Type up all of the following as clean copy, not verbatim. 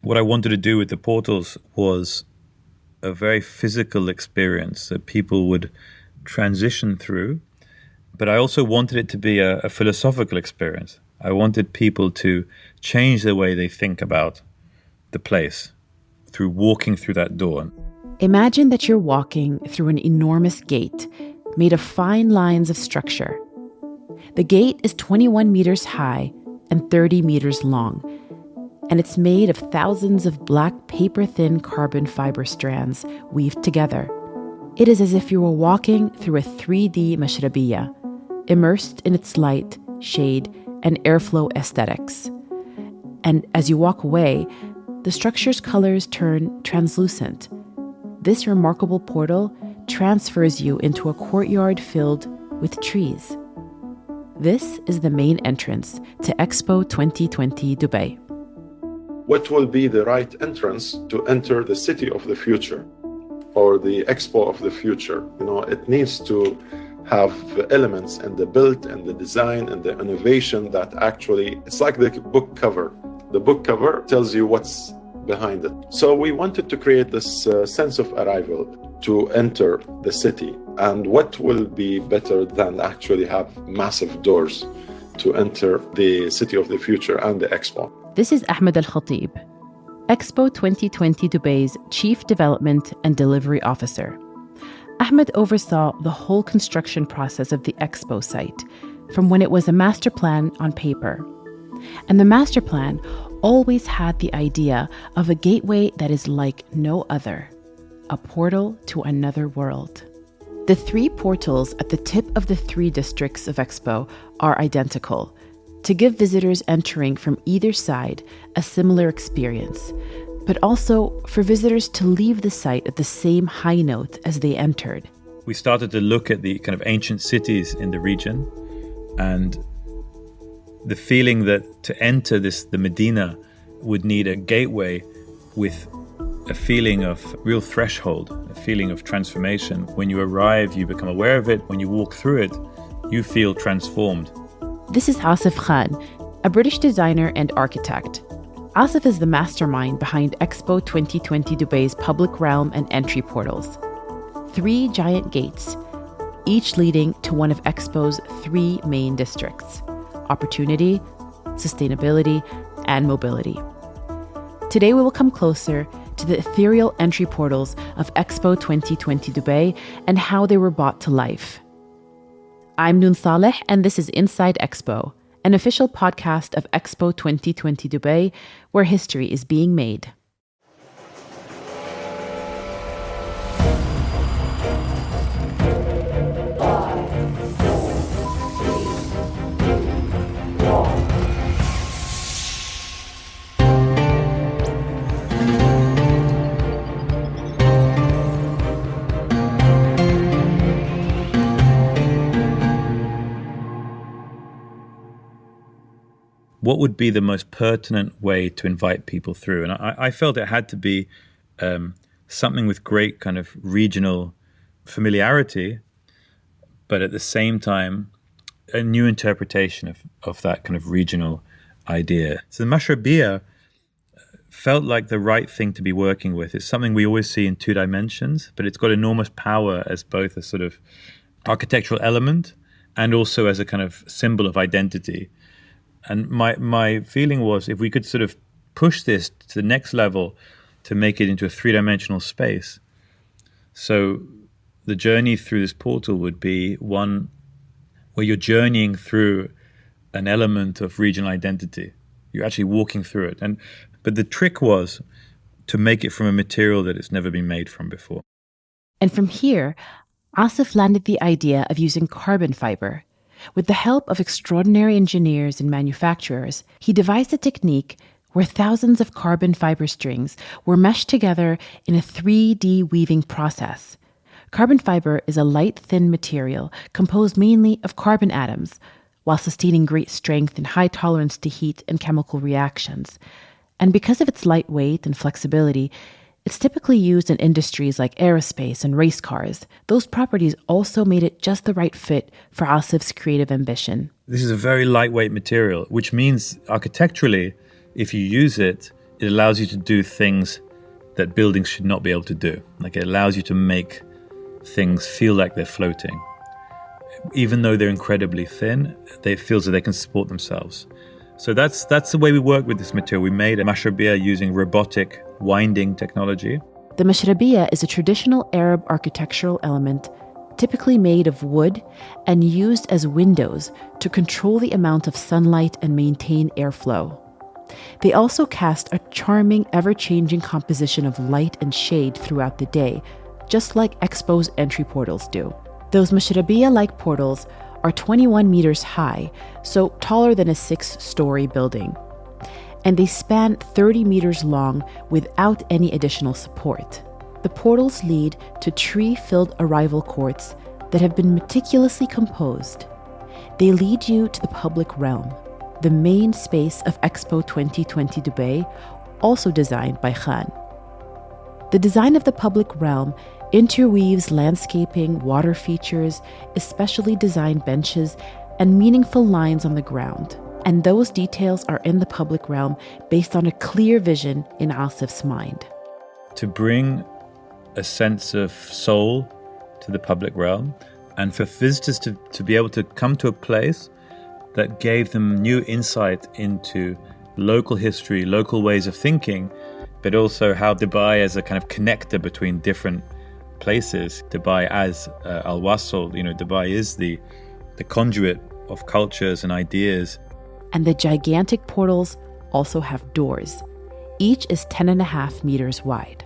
What I wanted to do with the portals was a very physical experience that people would transition through. But I also wanted it to be a philosophical experience. I wanted people to change the way they think about the place through walking through that door. Imagine that you're walking through an enormous gate made of fine lines of structure. The gate is 21 meters high and 30 meters long, and it's made of thousands of black paper-thin carbon fiber strands weaved together. It is as if you were walking through a 3D mashrabiyya, immersed in its light, shade, and airflow aesthetics. And as you walk away, the structure's colors turn translucent. This remarkable portal transfers you into a courtyard filled with trees. This is the main entrance to Expo 2020 Dubai. What will be the right entrance to enter the city of the future or the Expo of the future? It needs to have elements in the build and the design and the innovation that actually, it's like the book cover. The book cover tells you what's behind it. So we wanted to create this sense of arrival to enter the city. And what will be better than actually have massive doors to enter the city of the future and the Expo? This is Ahmed Al-Khatib, Expo 2020 Dubai's Chief Development and Delivery Officer. Ahmed oversaw the whole construction process of the Expo site, from when it was a master plan on paper. And the master plan always had the idea of a gateway that is like no other, a portal to another world. The 3 portals at the tip of the 3 districts of Expo are identical, to give visitors entering from either side a similar experience, but also for visitors to leave the site at the same high note as they entered. We started to look at the kind of ancient cities in the region, and the feeling that to enter the Medina would need a gateway with a feeling of real threshold, a feeling of transformation. When you arrive, you become aware of it. When you walk through it, you feel transformed. This is Asif Khan, a British designer and architect. Asif is the mastermind behind Expo 2020 Dubai's public realm and entry portals. 3 giant gates, each leading to one of Expo's 3 main districts: opportunity, sustainability, and mobility. Today we will come closer to the ethereal entry portals of Expo 2020 Dubai and how they were brought to life. I'm Noon Saleh, and this is Inside Expo, an official podcast of Expo 2020 Dubai, where history is being made. What would be the most pertinent way to invite people through? And I felt it had to be something with great kind of regional familiarity, but at the same time, a new interpretation of that kind of regional idea. So the Mashrabiyya felt like the right thing to be working with. It's something we always see in 2 dimensions, but it's got enormous power as both a sort of architectural element and also as a kind of symbol of identity. And my feeling was, if we could sort of push this to the next level to make it into a 3-dimensional space. So the journey through this portal would be one where you're journeying through an element of regional identity. You're actually walking through it. But the trick was to make it from a material that it's never been made from before. And from here, Asif landed the idea of using carbon fiber. With the help of extraordinary engineers and manufacturers, he devised a technique where thousands of carbon fiber strings were meshed together in a 3D weaving process. Carbon fiber is a light, thin material composed mainly of carbon atoms, while sustaining great strength and high tolerance to heat and chemical reactions. And because of its light weight and flexibility, it's typically used in industries like aerospace and race cars. Those properties also made it just the right fit for Asif's creative ambition. This is a very lightweight material, which means architecturally, if you use it, it allows you to do things that buildings should not be able to do. Like it allows you to make things feel like they're floating. Even though they're incredibly thin, they feel that they can support themselves. So that's the way we work with this material. We made a mashrabiyah using robotic winding technology. The mashrabiyah is a traditional Arab architectural element typically made of wood and used as windows to control the amount of sunlight and maintain airflow. They also cast a charming, ever-changing composition of light and shade throughout the day, just like Expo's entry portals do. Those mashrabiyah-like portals are 21 meters high, so taller than a 6-story building. And they span 30 meters long without any additional support. The portals lead to tree-filled arrival courts that have been meticulously composed. They lead you to the public realm, the main space of Expo 2020 Dubai, also designed by Khan. The design of the public realm interweaves landscaping, water features, especially designed benches, and meaningful lines on the ground. And those details are in the public realm based on a clear vision in Asif's mind. To bring a sense of soul to the public realm, and for visitors to be able to come to a place that gave them new insight into local history, local ways of thinking, but also how Dubai as a kind of connector between different places. Dubai as al-wasl, Dubai is the conduit of cultures and ideas. And the gigantic portals also have doors. Each is 10.5 meters wide.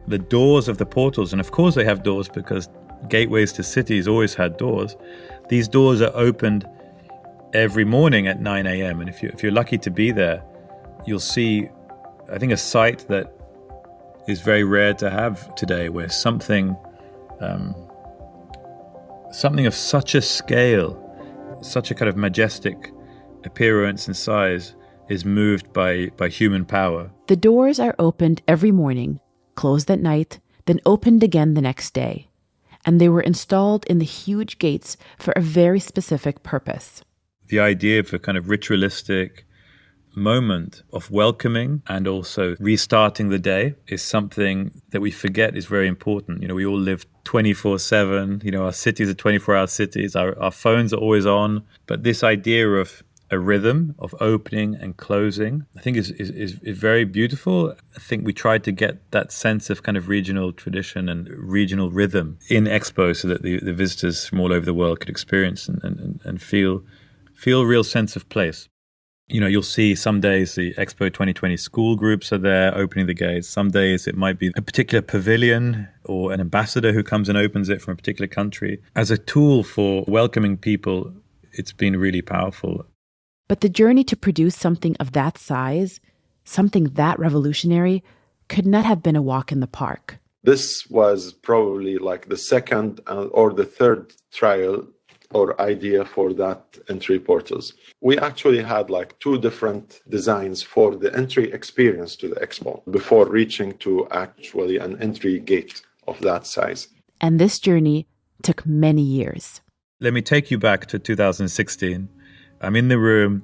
The doors of the portals, and of course they have doors because gateways to cities always had doors. These doors are opened every morning at 9 a.m. And if you're lucky to be there, you'll see, I think, a sight that is very rare to have today, where something of such a scale, such a kind of majestic appearance and size is moved by human power. The doors are opened every morning, closed at night, then opened again the next day. And they were installed in the huge gates for a very specific purpose. The idea of a kind of ritualistic moment of welcoming and also restarting the day is something that we forget is very important. We all live 24/7. Our cities are 24-hour cities. Our phones are always on. But this idea of a rhythm of opening and closing, I think is very beautiful. I think we tried to get that sense of kind of regional tradition and regional rhythm in Expo so that the visitors from all over the world could experience and feel a real sense of place. You'll see some days the Expo 2020 school groups are there opening the gates. Some days it might be a particular pavilion or an ambassador who comes and opens it from a particular country. As a tool for welcoming people, it's been really powerful. But the journey to produce something of that size, something that revolutionary, could not have been a walk in the park. This was probably like the second or the third trial or idea for that entry portals. We actually had like 2 different designs for the entry experience to the Expo before reaching to actually an entry gate of that size. And this journey took many years. Let me take you back to 2016. I'm in the room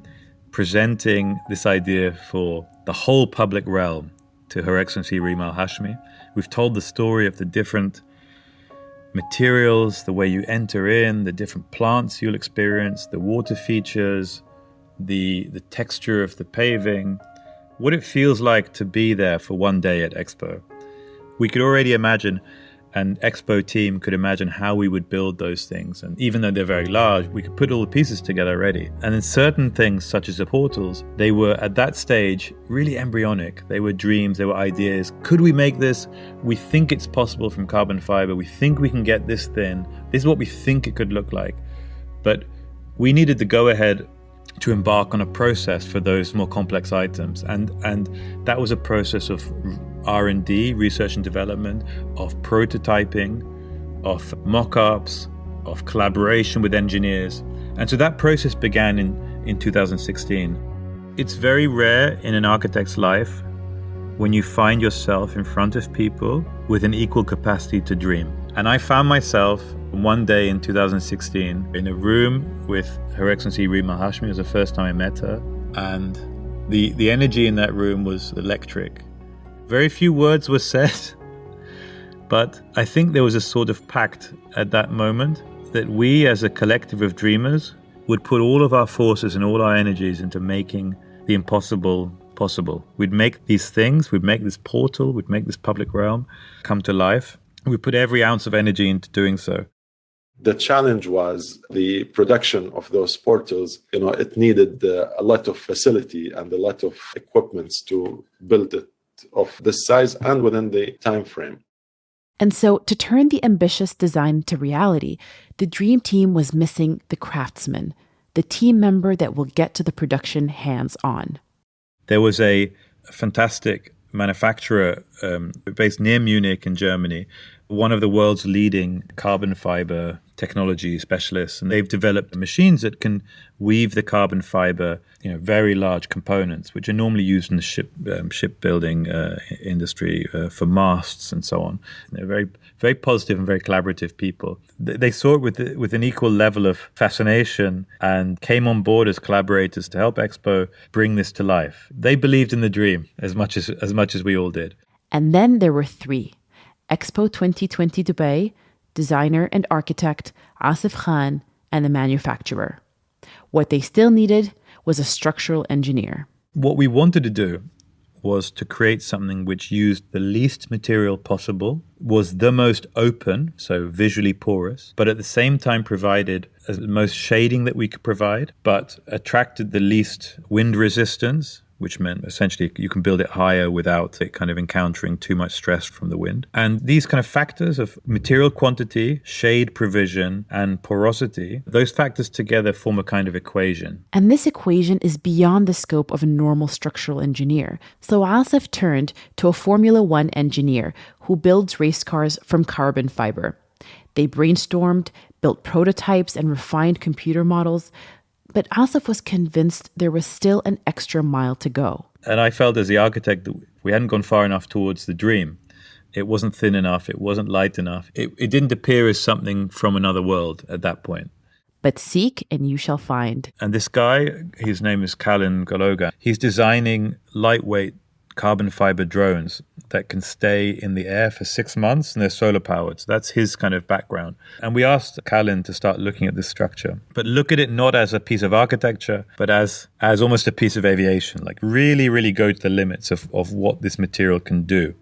presenting this idea for the whole public realm to Her Excellency Reem Al Hashmi. We've told the story of the different materials, the way you enter in, the different plants you'll experience, the water features, the texture of the paving, what it feels like to be there for one day at Expo. We could already imagine, an Expo team could imagine how we would build those things. And even though they're very large, we could put all the pieces together already. And in certain things, such as the portals, they were at that stage really embryonic. They were dreams, they were ideas. Could we make this? We think it's possible from carbon fiber. We think we can get this thin. This is what we think it could look like. But we needed the go-ahead to embark on a process for those more complex items. And that was a process of R&D, research and development, of prototyping, of mock-ups, of collaboration with engineers. And so that process began in 2016. It's very rare in an architect's life when you find yourself in front of people with an equal capacity to dream. And I found myself one day in 2016 in a room with Her Excellency Reem Al Hashmi. It was the first time I met her. And the energy in that room was electric. Very few words were said, but I think there was a sort of pact at that moment that we as a collective of dreamers would put all of our forces and all our energies into making the impossible possible. We'd make these things, we'd make this portal, we'd make this public realm come to life. We put every ounce of energy into doing so. The challenge was the production of those portals. It needed a lot of facility and a lot of equipments to build it of this size and within the time frame. And so, to turn the ambitious design into reality, the dream team was missing the craftsman, the team member that will get to the production hands-on. There was a fantastic manufacturer based near Munich in Germany, one of the world's leading carbon fiber technology specialists. And they've developed machines that can weave the carbon fiber, very large components, which are normally used in the shipbuilding industry for masts and so on. They're very, very positive and very collaborative people. They saw it with an equal level of fascination and came on board as collaborators to help Expo bring this to life. They believed in the dream as much as we all did. And then there were three. Expo 2020 Dubai, designer and architect Asif Khan, and the manufacturer. What they still needed was a structural engineer. What we wanted to do was to create something which used the least material possible, was the most open, so visually porous, but at the same time provided the most shading that we could provide, but attracted the least wind resistance, which meant essentially you can build it higher without it kind of encountering too much stress from the wind. And these kind of factors of material quantity, shade provision, and porosity, those factors together form a kind of equation. And this equation is beyond the scope of a normal structural engineer. So Asif turned to a Formula One engineer who builds race cars from carbon fiber. They brainstormed, built prototypes, and refined computer models. But Asif was convinced there was still an extra mile to go. And I felt as the architect that we hadn't gone far enough towards the dream. It wasn't thin enough. It wasn't light enough. It didn't appear as something from another world at that point. But seek and you shall find. And this guy, his name is Kalin Gologa, he's designing lightweight carbon fiber drones that can stay in the air for 6 months, and they're solar powered. So that's his kind of background. And we asked Kalin to start looking at this structure, but look at it not as a piece of architecture, but as almost a piece of aviation, like really, really go to the limits of what this material can do.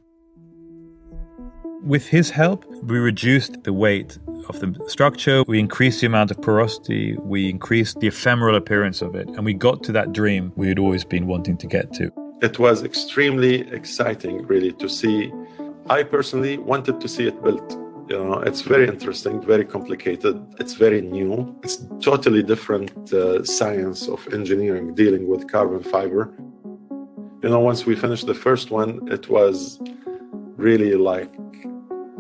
With his help, we reduced the weight of the structure, we increased the amount of porosity, we increased the ephemeral appearance of it, and we got to that dream we had always been wanting to get to. It was extremely exciting, really, to see. I personally wanted to see it built. It's very interesting, very complicated. It's very new. It's totally different science of engineering dealing with carbon fiber. Once we finished the first one, it was really like,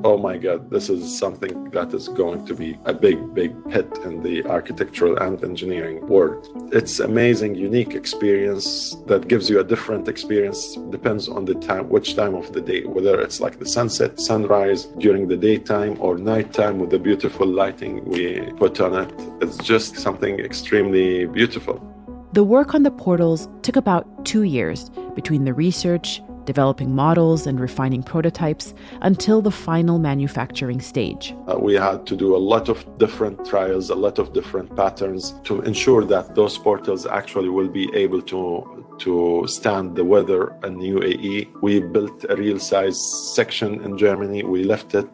oh my God, this is something that is going to be a big, big hit in the architectural and engineering world. It's amazing, unique experience that gives you a different experience. Depends on the time, which time of the day, whether it's like the sunset, sunrise during the daytime or nighttime with the beautiful lighting we put on it. It's just something extremely beautiful. The work on the portals took about 2 years between the research, developing models and refining prototypes until the final manufacturing stage. We had to do a lot of different trials, a lot of different patterns to ensure that those portals actually will be able to stand the weather in UAE. We built a real size section in Germany. We left it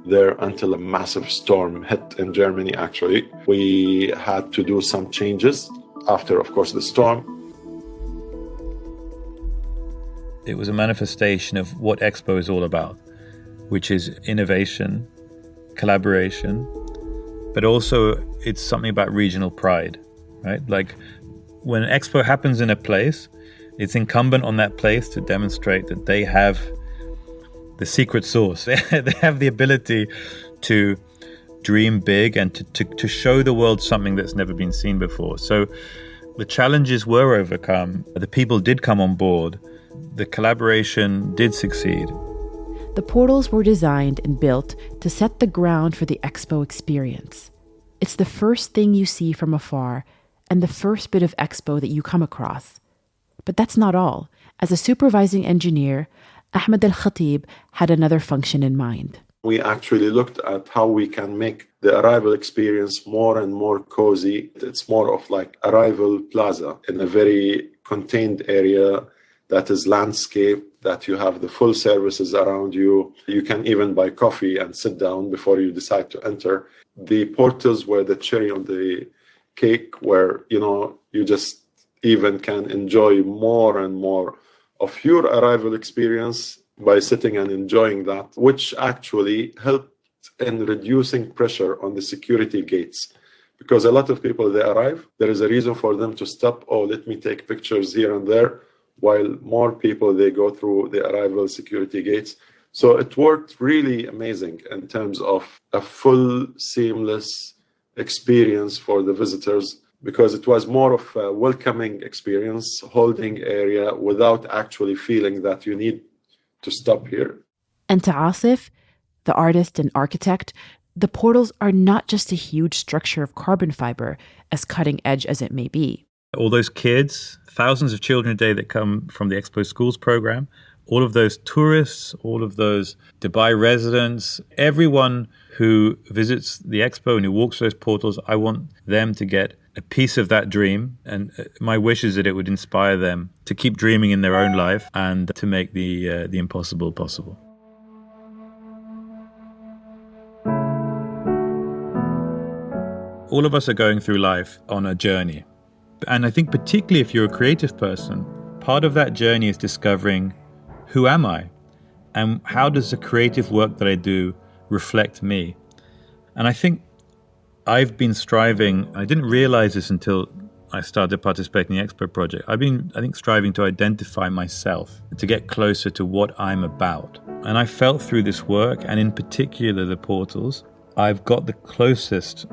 there until a massive storm hit in Germany, actually. We had to do some changes after, of course, the storm. It was a manifestation of what Expo is all about, which is innovation, collaboration, but also it's something about regional pride, right? Like when Expo happens in a place, it's incumbent on that place to demonstrate that they have the secret sauce. They have the ability to dream big and to show the world something that's never been seen before. So the challenges were overcome. The people did come on board. The collaboration did succeed. The portals were designed and built to set the ground for the Expo experience. It's the first thing you see from afar and the first bit of Expo that you come across. But that's not all. As a supervising engineer, Ahmed Al-Khatib had another function in mind. We actually looked at how we can make the arrival experience more and more cozy. It's more of like arrival plaza in a very contained area that is landscape, that you have the full services around you. You can even buy coffee and sit down before you decide to enter. The portals were the cherry on the cake, where, you just even can enjoy more and more of your arrival experience by sitting and enjoying that, which actually helped in reducing pressure on the security gates. Because a lot of people, they arrive, there is a reason for them to stop, let me take pictures here and there, while more people, they go through the arrival security gates. So it worked really amazing in terms of a full, seamless experience for the visitors, because it was more of a welcoming experience, holding area, without actually feeling that you need to stop here. And to Asif, the artist and architect, the portals are not just a huge structure of carbon fiber, as cutting edge as it may be. All those kids, thousands of children a day that come from the Expo Schools program, all of those tourists, all of those Dubai residents, everyone who visits the Expo and who walks those portals, I want them to get a piece of that dream. And my wish is that it would inspire them to keep dreaming in their own life and to make the impossible possible. All of us are going through life on a journey. And I think particularly if you're a creative person, part of that journey is discovering, who am I? And how does the creative work that I do reflect me? And I think I've been striving, I didn't realize this until I started participating in the Expo project. I've been, striving to identify myself, to get closer to what I'm about. And I felt through this work, and in particular the portals, I've got the closest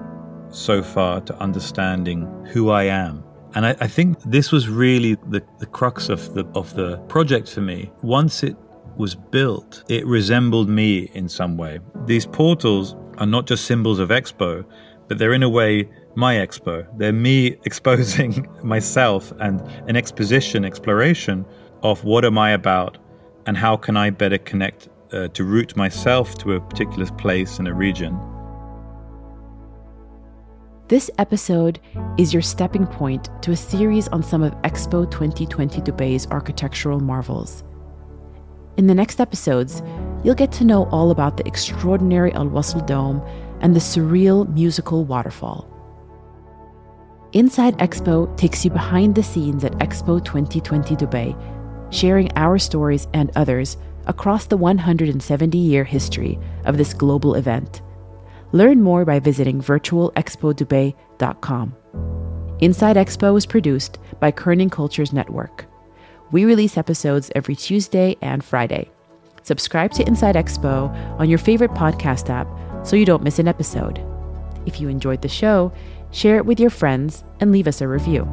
so far to understanding who I am. And I think this was really the crux of the project for me. Once it was built, it resembled me in some way. These portals are not just symbols of Expo, but they're in a way my Expo. They're me exposing myself and an exploration of what am I about and how can I better connect to root myself to a particular place in a region. This episode is your stepping point to a series on some of Expo 2020 Dubai's architectural marvels. In the next episodes, you'll get to know all about the extraordinary Al Wasl Dome and the surreal musical waterfall. Inside Expo takes you behind the scenes at Expo 2020 Dubai, sharing our stories and others across the 170-year history of this global event. Learn more by visiting virtualexpodubai.com. Inside Expo is produced by Kerning Cultures Network. We release episodes every Tuesday and Friday. Subscribe to Inside Expo on your favorite podcast app so you don't miss an episode. If you enjoyed the show, share it with your friends and leave us a review.